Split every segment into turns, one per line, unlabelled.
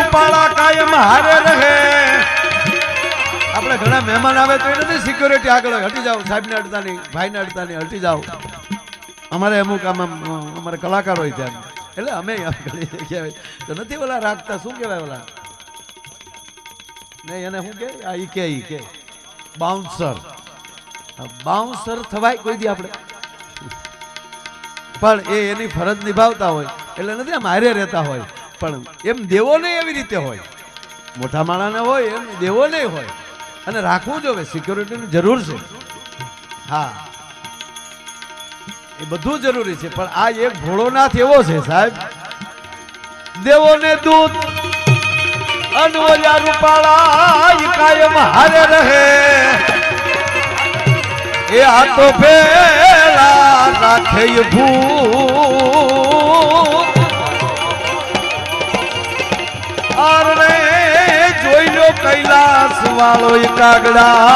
રૂપાળા કાયમ હારે રહે. આપણે ઘણા મહેમાન આવે તો એ નથી સિક્યોરિટી આગળ હટી જાઓ, સાહેબને અડતા નહીં, ભાઈને અડતા નહીં, હટી જાઓ. અમારે અમુક આમાં અમારે કલાકારો હોય ત્યાં એટલે અમે કહેવાય તો નથી ઓલા રાખતા. શું કહેવાય ઓલા નહીં એને શું કે આ ઈ કે બાઉન્સર. બાઉન્સર થવાય કોઈ દી આપણે, પણ એ એની ફરજ નિભાવતા હોય એટલે નથી આમ હારે રહેતા હોય. પણ એમ દેવો નહીં એવી રીતે હોય, મોટા માણાને હોય એમ દેવો નહીં હોય. અને રાખવું જોઈએ, સિક્યોરિટીની જરૂર છે. હા એ બધું જરૂરી છે, પણ આ એક ભોળોનાથ એવો છે સાહેબ, દેવોને દૂત અનવોલા રૂપાળા કાયમ હારે રહે. એ આ તો પેલા રાખે ભૂત આરણે જોઈ લો કૈલાસ વાળો કાગડા.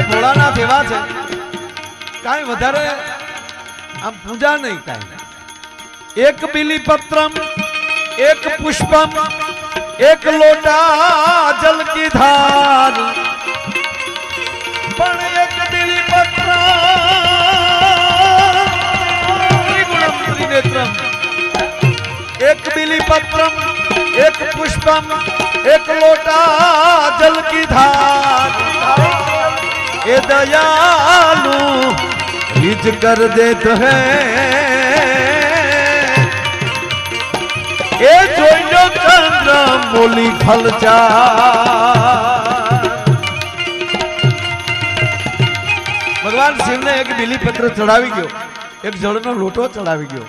ભોળાનાથ એવા છે કાંઈ વધારે આમ પૂજા નહીં, કાંઈ એક બિલીપત્રમ એક પુષ્પમ એક લોટા જલ કી ધાર. પણ એક બિલીપત્રમ એક બિલીપત્રમ એક પુષ્પમ એક લોટા જલ કી ધાર. એ દયાलु रिज कर देते हैं. ए जोइनो चंद्र मोली फलचा. भगवान शिव ने एक बिलीपत्र चढ़ावी गयो, एक जळनो लोटो चढ़ावी गयो.